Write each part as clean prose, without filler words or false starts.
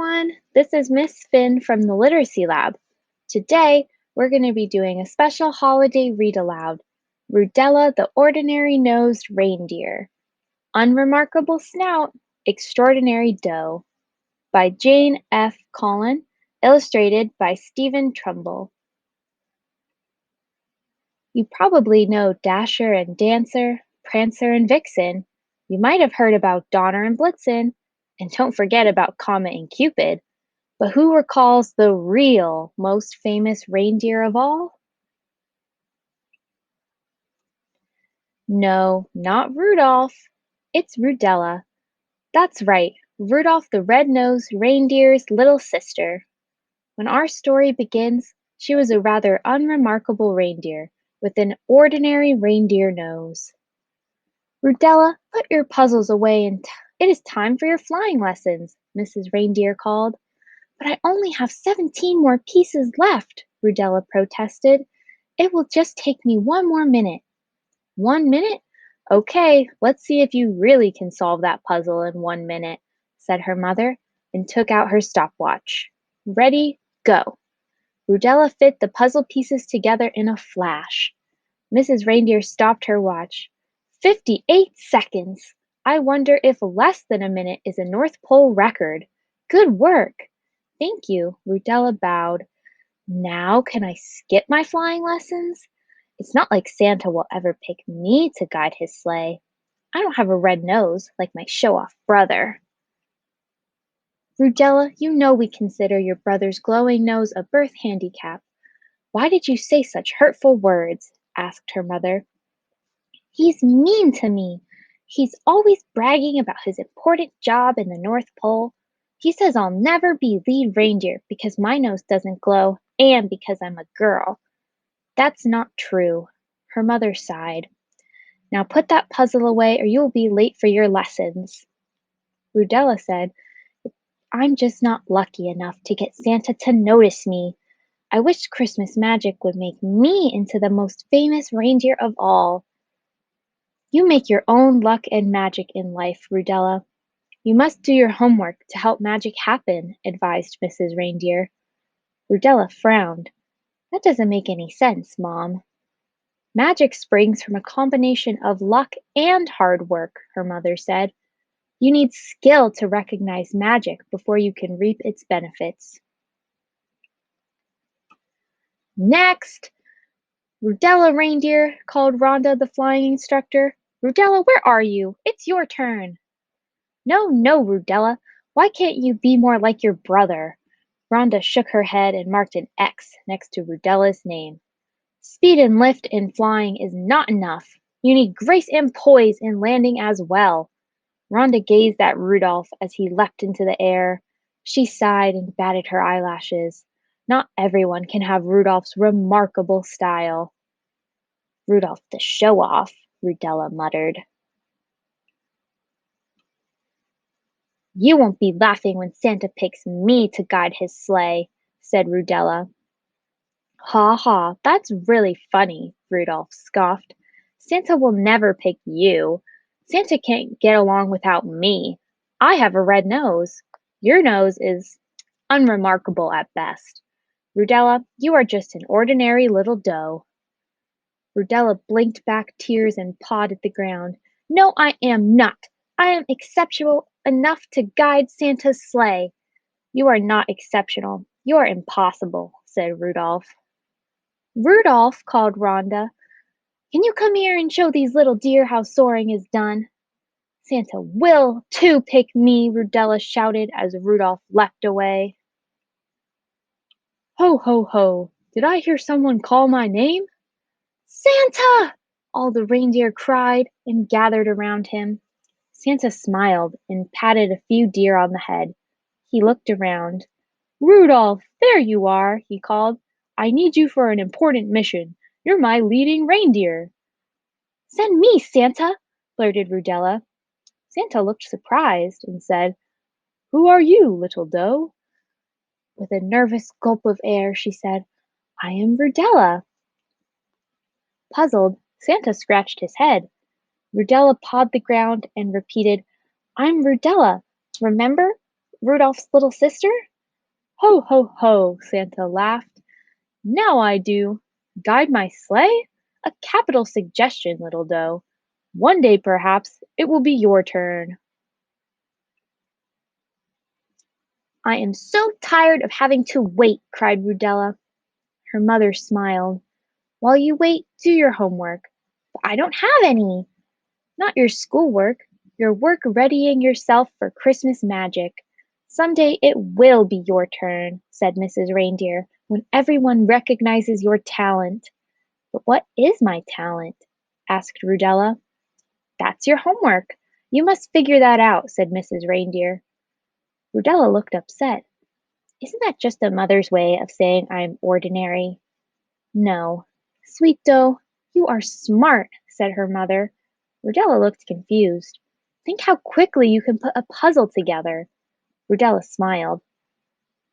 everyone. This is Miss Finn from the Literacy Lab. Today, we're going to be doing a special holiday read aloud, Rudella the Ordinary-Nosed Reindeer. Unremarkable Snout, Extraordinary Doe by Jane F. Collen, illustrated by Stephen Trumbull. You probably know Dasher and Dancer, Prancer and Vixen. You might have heard about Donner and Blitzen, and don't forget about Comet and Cupid. But who recalls the real most famous reindeer of all? No, not Rudolph. It's Rudella. That's right, Rudolph the red-nosed reindeer's little sister. When our story begins, she was a rather unremarkable reindeer with an ordinary reindeer nose. Rudella, put your puzzles away and it is time for your flying lessons, Mrs. Reindeer called. But I only have 17 more pieces left, Rudella protested. It will just take me one more minute. 1 minute? Okay, let's see if you really can solve that puzzle in 1 minute, said her mother, and took out her stopwatch. Ready, go. Rudella fit the puzzle pieces together in a flash. Mrs. Reindeer stopped her watch. 58 seconds! I wonder if less than a minute is a North Pole record. Good work! Thank you, Rudella bowed. Now can I skip my flying lessons? It's not like Santa will ever pick me to guide his sleigh. I don't have a red nose like my show-off brother. Rudella, you know we consider your brother's glowing nose a birth handicap. Why did you say such hurtful words? Asked her mother. He's mean to me. He's always bragging about his important job in the North Pole. He says I'll never be lead reindeer because my nose doesn't glow and because I'm a girl. That's not true. Her mother sighed. Now put that puzzle away or you'll be late for your lessons. Rudella said, I'm just not lucky enough to get Santa to notice me. I wish Christmas magic would make me into the most famous reindeer of all. You make your own luck and magic in life, Rudella. You must do your homework to help magic happen, advised Mrs. Reindeer. Rudella frowned. That doesn't make any sense, Mom. Magic springs from a combination of luck and hard work, her mother said. You need skill to recognize magic before you can reap its benefits. Next! Rudella Reindeer, called Rhonda, the flying instructor. Rudella, where are you? It's your turn. No, no, Rudella. Why can't you be more like your brother? Rhonda shook her head and marked an X next to Rudella's name. Speed and lift in flying is not enough. You need grace and poise in landing as well. Rhonda gazed at Rudolph as he leapt into the air. She sighed and batted her eyelashes. Not everyone can have Rudolph's remarkable style. Rudolph the show-off, Rudella muttered. You won't be laughing when Santa picks me to guide his sleigh, said Rudella. Ha ha, that's really funny, Rudolph scoffed. Santa will never pick you. Santa can't get along without me. I have a red nose. Your nose is unremarkable at best. Rudella, you are just an ordinary little doe. Rudella blinked back tears and pawed at the ground. No, I am not. I am exceptional enough to guide Santa's sleigh. You are not exceptional. You are impossible, said Rudolph. Rudolph, called Rhonda, can you come here and show these little deer how soaring is done? Santa will, too, pick me, Rudella shouted as Rudolph leapt away. Ho, ho, ho! Did I hear someone call my name? Santa! All the reindeer cried and gathered around him. Santa smiled and patted a few deer on the head. He looked around. Rudolph, there you are, he called. I need you for an important mission. You're my leading reindeer. Send me, Santa, blurted Rudella. Santa looked surprised and said, Who are you, little doe? With a nervous gulp of air, she said, I am Rudella. Puzzled, Santa scratched his head. Rudella pawed the ground and repeated, I'm Rudella. Remember? Rudolph's little sister? Ho, ho, ho, Santa laughed. Now I do. Guide my sleigh? A capital suggestion, little doe. One day, perhaps, it will be your turn. I am so tired of having to wait, cried Rudella. Her mother smiled. While you wait, do your homework. But I don't have any. Not your schoolwork, your work readying yourself for Christmas magic. Someday it will be your turn, said Mrs. Reindeer, when everyone recognizes your talent. But what is my talent? Asked Rudella. That's your homework. You must figure that out, said Mrs. Reindeer. Rudella looked upset. Isn't that just a mother's way of saying I'm ordinary? No. Sweet doe, you are smart, said her mother. Rudella looked confused. Think how quickly you can put a puzzle together. Rudella smiled.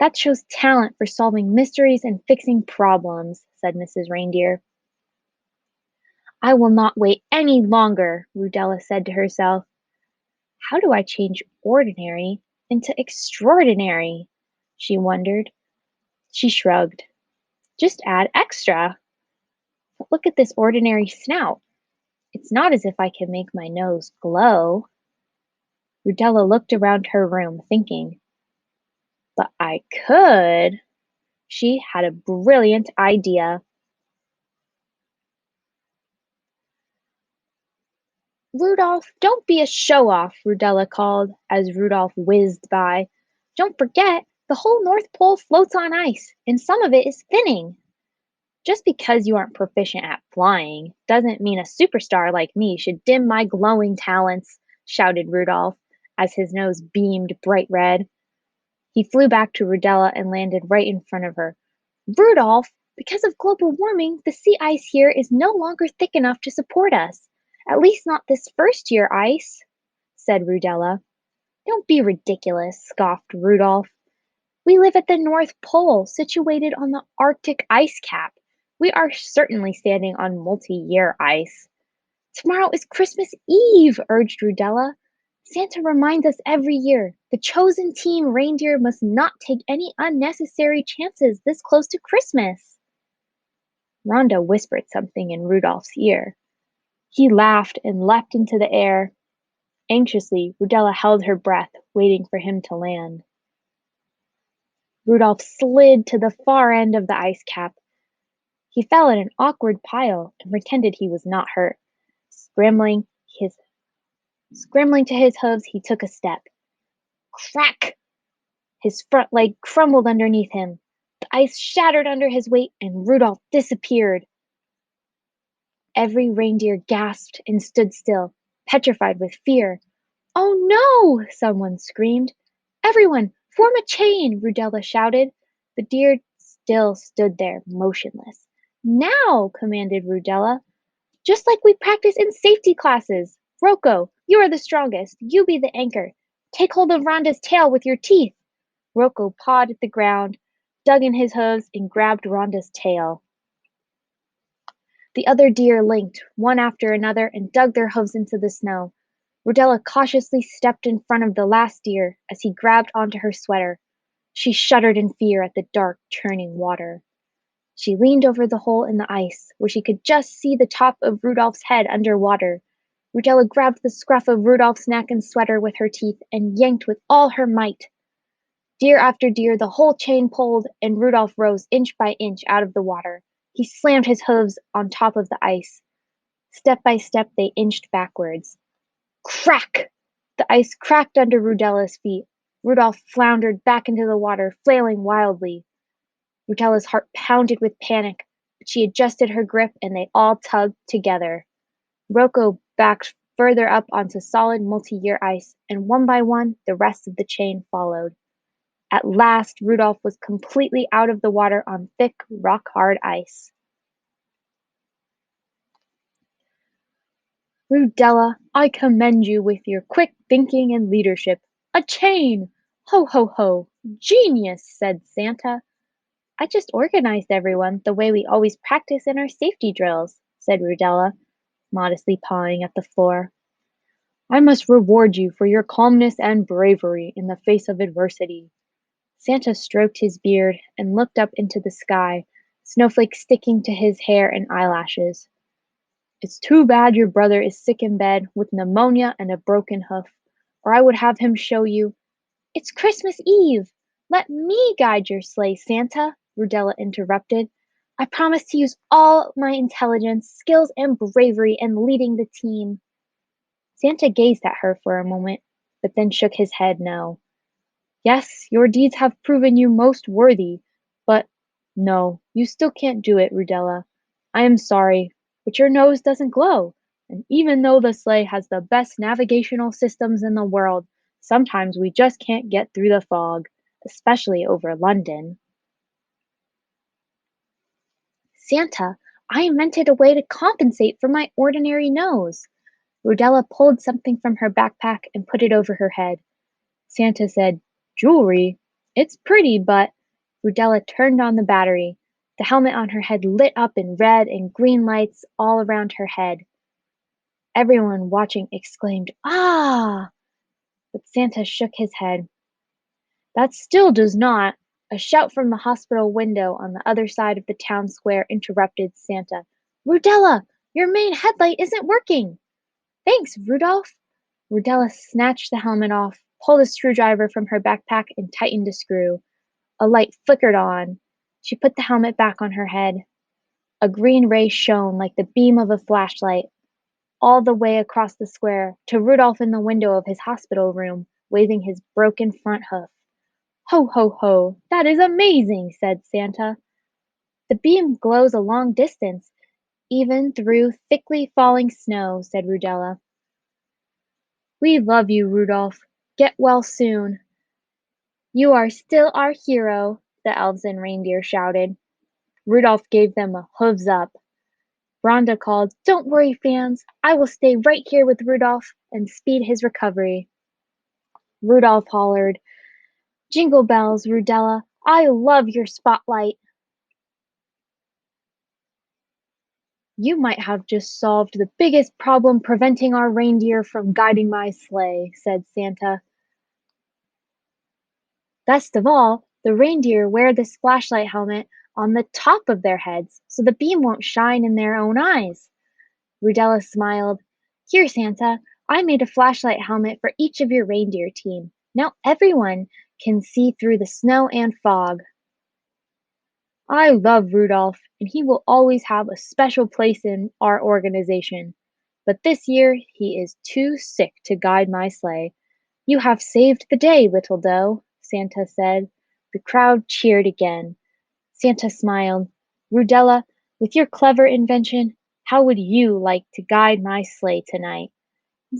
That shows talent for solving mysteries and fixing problems, said Mrs. Reindeer. I will not wait any longer, Rudella said to herself. How do I change ordinary into extraordinary? She wondered. She shrugged. Just add extra. But look at this ordinary snout. It's not as if I can make my nose glow. Rudella looked around her room, thinking. But I could. She had a brilliant idea. Rudolph, don't be a show-off, Rudella called as Rudolph whizzed by. Don't forget, the whole North Pole floats on ice, and some of it is thinning. Just because you aren't proficient at flying doesn't mean a superstar like me should dim my glowing talents, shouted Rudolph as his nose beamed bright red. He flew back to Rudella and landed right in front of her. Rudolph, because of global warming, the sea ice here is no longer thick enough to support us. At least not this first year ice, said Rudella. Don't be ridiculous, scoffed Rudolph. We live at the North Pole, situated on the Arctic ice cap. We are certainly standing on multi-year ice. Tomorrow is Christmas Eve, urged Rudella. Santa reminds us every year, the chosen team reindeer must not take any unnecessary chances this close to Christmas. Rhonda whispered something in Rudolph's ear. He laughed and leapt into the air. Anxiously, Rudella held her breath, waiting for him to land. Rudolph slid to the far end of the ice cap. He fell in an awkward pile and pretended he was not hurt. Scrambling to his hooves, he took a step. Crack! His front leg crumbled underneath him. The ice shattered under his weight, and Rudolph disappeared. Every reindeer gasped and stood still, petrified with fear. Oh no! Someone screamed. Everyone, form a chain, Rudella shouted. The deer still stood there, motionless. Now, commanded Rudella, just like we practice in safety classes. Rocco, you are the strongest. You be the anchor. Take hold of Rhonda's tail with your teeth. Rocco pawed at the ground, dug in his hooves, and grabbed Rhonda's tail. The other deer linked, one after another, and dug their hooves into the snow. Rudella cautiously stepped in front of the last deer as he grabbed onto her sweater. She shuddered in fear at the dark, churning water. She leaned over the hole in the ice, where she could just see the top of Rudolph's head under water. Rudella grabbed the scruff of Rudolph's neck and sweater with her teeth and yanked with all her might. Deer after deer, the whole chain pulled, and Rudolph rose inch by inch out of the water. He slammed his hooves on top of the ice. Step by step, they inched backwards. Crack! The ice cracked under Rudella's feet. Rudolph floundered back into the water, flailing wildly. Rudella's heart pounded with panic, but she adjusted her grip and they all tugged together. Rocco backed further up onto solid multi-year ice, and one by one, the rest of the chain followed. At last, Rudolph was completely out of the water on thick, rock-hard ice. Rudella, I commend you with your quick thinking and leadership. A chain! Ho, ho, ho! Genius, said Santa. I just organized everyone the way we always practice in our safety drills, said Rudella, modestly pawing at the floor. I must reward you for your calmness and bravery in the face of adversity. Santa stroked his beard and looked up into the sky, snowflakes sticking to his hair and eyelashes. It's too bad your brother is sick in bed with pneumonia and a broken hoof, or I would have him show you. It's Christmas Eve! Let me guide your sleigh, Santa, Rudella interrupted. I promise to use all my intelligence, skills, and bravery in leading the team. Santa gazed at her for a moment, but then shook his head no. Yes, your deeds have proven you most worthy, but no, you still can't do it, Rudella. I am sorry, but your nose doesn't glow, and even though the sleigh has the best navigational systems in the world, sometimes we just can't get through the fog, especially over London. Santa, I invented a way to compensate for my ordinary nose. Rudella pulled something from her backpack and put it over her head. Santa said, "Jewelry? It's pretty, but—" Rudella turned on the battery. The helmet on her head lit up in red and green lights all around her head. Everyone watching exclaimed, "Ah!" But Santa shook his head. That still does not. A shout from the hospital window on the other side of the town square interrupted Santa. "Rudella, your main headlight isn't working!" "Thanks, Rudolph!" Rudella snatched the helmet off, pulled a screwdriver from her backpack, and tightened a screw. A light flickered on. She put the helmet back on her head. A green ray shone like the beam of a flashlight all the way across the square to Rudolph in the window of his hospital room, waving his broken front hoof. "Ho, ho, ho! That is amazing!" said Santa. "The beam glows a long distance, even through thickly falling snow," said Rudella. "We love you, Rudolph. Get well soon." "You are still our hero," the elves and reindeer shouted. Rudolph gave them a hooves up. Rhonda called, "Don't worry, fans. I will stay right here with Rudolph and speed his recovery." Rudolph hollered, "Jingle bells, Rudella. I love your spotlight." "You might have just solved the biggest problem preventing our reindeer from guiding my sleigh," said Santa. Best of all, the reindeer wear this flashlight helmet on the top of their heads so the beam won't shine in their own eyes. Rudella smiled. "Here, Santa, I made a flashlight helmet for each of your reindeer team. Now everyone can see through the snow and fog." "I love Rudolph, and he will always have a special place in our organization. But this year he is too sick to guide my sleigh. You have saved the day, little doe," Santa said. The crowd cheered again. Santa smiled. "Rudella, with your clever invention, how would you like to guide my sleigh tonight?"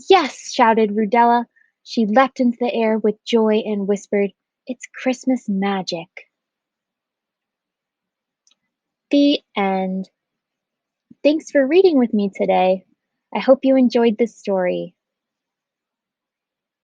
"Yes!" shouted Rudella. She leapt into the air with joy and whispered, "It's Christmas magic." The end. Thanks for reading with me today. I hope you enjoyed this story.